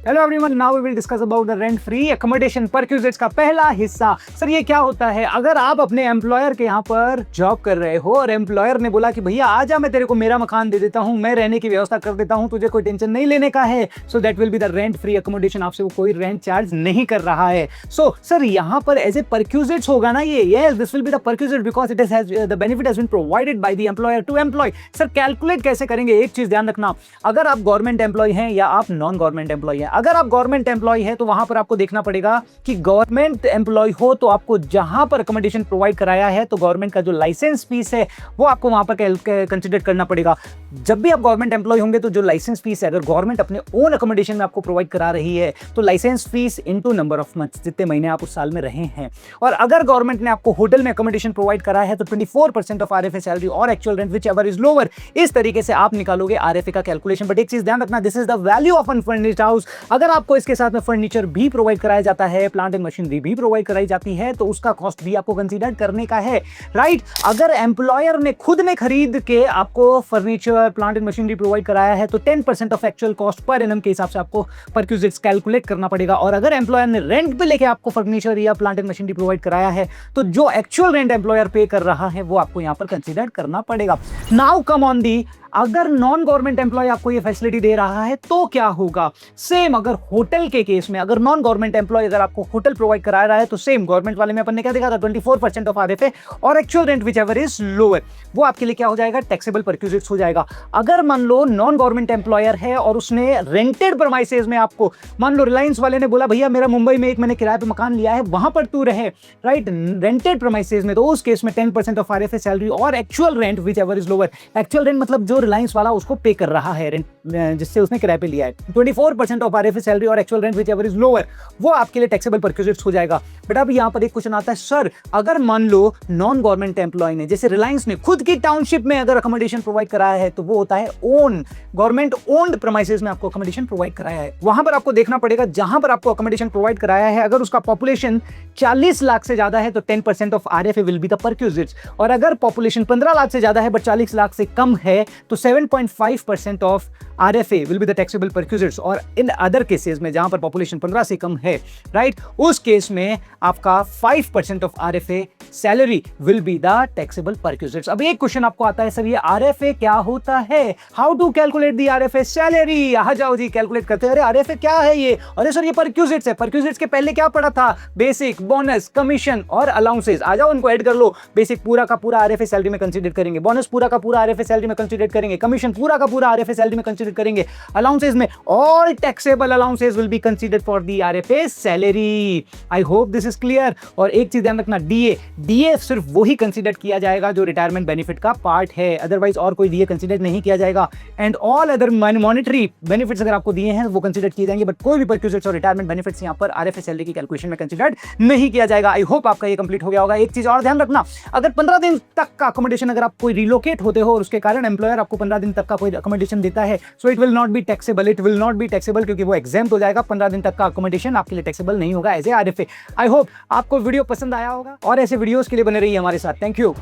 Hello everyone, now we will discuss about the rent free accommodation perquisites का पहला हिस्सा। Sir ये क्या होता है? अगर आप अपने एम्प्लॉयर के यहाँ पर जॉब कर रहे हो और एम्प्लॉयर ने बोला कि भैया आजा, मैं तेरे को मेरा मकान दे देता हूँ, मैं रहने की व्यवस्था कर देता हूँ, तुझे कोई टेंशन नहीं लेने का है, so that will be the rent free accommodation. आपसे वो कोई रेंट चार्ज नहीं कर रहा है। सो सर यहाँ पर एज ए परक्विजिट्स होगा ना ये, yes this will be the perquisite because it has the benefit has been provided by the employer to employ. Sir calculate कैसे करेंगे? एक चीज ध्यान रखना, अगर आप गवर्नमेंट एम्प्लॉय हैं या आप नॉन गवर्नमेंट एम्प्लॉय हैं। अगर आप गवर्नमेंट एम्प्लॉय है तो वहां पर आपको देखना पड़ेगा कि गवर्नमेंट एम्प्लॉय हो तो आपको जहां पर अकोमोडेशन प्रोवाइड कराया है तो गवर्नमेंट का जो लाइसेंस फीस है वो आपको वहां पर कंसीडर करना पड़ेगा। जब भी आप गवर्नमेंट एम्प्लॉय होंगे तो जो लाइसेंस फीस है, अगर गवर्नमेंट अपने ओन अकोमोडेशन में आपको प्रोवाइड करा रही है तो licence fee into number of months, जितने महीने आप उस साल में रहे हैं। और अगर गवर्नमेंट ने आपको होटल में अकोमोडेशन प्रोवाइड करा है तो 24% ऑफ आरएफए सैलरी और actual rent which ever is lower, इस तरीके से आप निकालोगे आरएफए का कैलकुलेशन। बट एक चीज ध्यान रखना, this is the value of unfurnished house. अगर आपको इसके साथ में फर्नीचर भी प्रोवाइड कराया जाता है, प्लांट एंड मशीनरी भी प्रोवाइड कराई जाती है, तो उसका कॉस्ट भी आपको कंसीडर करने का है, राइट? अगर एम्प्लॉयर ने खुद में खरीद के आपको furniture, plant and machinery provide कराया है तो 10% of actual cost per annum के हिसाब से आपको परक्विजिट्स कैलकुलेट करना पड़ेगा। और अगर एम्प्लॉयर ने रेंट पे लेके आपको फर्नीचर या प्लांट एंड मशीनरी प्रोवाइड कराया है तो जो एक्चुअल रेंट एम्प्लॉयर पे कर रहा है वो आपको यहां पर कंसीडर करना पड़ेगा। नाउ कम ऑन दी, अगर नॉन गवर्नमेंट एम्प्लॉय आपको ये फैसिलिटी दे रहा है तो क्या होगा? सेम, अगर होटल के केस में अगर नॉन गवर्नमेंट एम्प्लॉय अगर आपको होटल प्रोवाइड करा रहा है तो सेम गवर्नमेंट वाले में अपन ने क्या देखा था, 24% ऑफ आरएफए और actual rent which ever is lower, वो आपके लिए क्या हो जाएगा? टैक्सेबल परक्विजिट्स हो जाएगा। अगर मान लो नॉन गवर्नमेंट एम्प्लॉयर है और उसने रेंटेड प्रीमाइसेस में आपको, मान लो रिलायंस वाले ने बोला भैया मेरा मुंबई में एक मैंने किराए पे मकान लिया है, वहां पर तू रहे, राइट, रेंटेड प्रीमाइसेस में, तो उस केस में 10% ऑफ आरएफए सैलरी और actual rent which ever is lower. Actual rent मतलब जो रिलायंस वाला उसको पे कर रहा है रेंट, जिससे उसने किराए पे लिया है, 24% ऑफ आरएफए सैलरी और actual rent which ever is lower, वो आपके लिए टैक्सेबल परक्विजिट्स हो जाएगा। बट अब यहां पर एक क्वेश्चन आता है, सर अगर मान लो नॉन गवर्नमेंट एम्प्लॉय ने, जैसे रिलायंस ने खुद की टाउनशिप में अगर अकोमोडेशन प्रोवाइड कराया है तो वो होता है ओन, गवर्नमेंट ओन्ड प्रीमाइसेस में आपको अकोमोडेशन प्रोवाइड कराया है। वहां पर आपको देखना पड़ेगा जहां पर आपको अकोमोडेशन प्रोवाइड कराया है, अगर उसका पॉपुलेशन 40 लाख से ज्यादा है तो 10% of RFA will be the perquisites. और अगर पॉपुलेशन 15 लाख से ज्यादा है बट 40 लाख से कम है तो 7.5% of RFA will be the taxable perquisites. और इन अदर केसेस में जहां पर पॉपुलेशन 15 से कम है, राइट, उस केस में आपका 5% of RFA salary will be the taxable perquisites. अब एक क्वेश्चन आपको आता है, सर ये आरएफए क्या होता है? How to calculate the RFA salary? आ जाओ जी, कैलकुलेट करते हैं। अरे आरएफए क्या है ये? अरे सर ये परक्विजिट्स है। परक्विजिट्स के पहले क्या पड़ा था? बेसिक, बोनस, कमीशन और अलाउंसेस। आ जाओ उनको ऐड कर लो। बेसिक पूरा का पूरा आरएफए सैलरी में कंसीडर करेंगे, बोनस पूरा का पूरा आरएफए सैलरी में कंसीडर करेंगे, कमीशन पूरा का पूरा आरएफए सैलरी में कंसीडर करेंगे, अलाउंसेस में all taxable allowances will be considered for the RFA salary. I hope this is clear. और एक चीज ध्यान रखना, डीए सिर्फ वही कंसीडर किया जाएगा जो रिटायरमेंट बेनिफिट का पार्ट है, अदरवाइज और कोई डीए कंसीडर नहीं किया जाएगा। And all other monetary benefits अगर आपको दिए हैं वो कंसीडर किए जाएंगे, बट कोई भी परक्विजिट्स और रिटायरमेंट बेनिफिट्स यहां पर आरएफए सैलरी की कैलकुलेशन में कंसीडर नहीं किया जाएगा। आई होप आपका ये कंप्लीट हो गया होगा। एक चीज और ध्यान रखना, अगर 15 दिन तक का अकोमोडेशन अगर आप कोई रिलोकेट होते हो और उसके कारण एम्प्लॉयर आपको 15 दिन तक का कोई अकोमोडेशन देता है, so it will not be taxable, it will not be taxable, क्योंकि वो एग्जेम्प्ट हो जाएगा। 15 दिन तक का अकोमोडेशन आपके लिए टैक्सेबल नहीं होगा as a RFA. I hope आपको वीडियो पसंद आया होगा और ऐसे वीडियोस के लिए बने रहिए हमारे साथ। Thank you.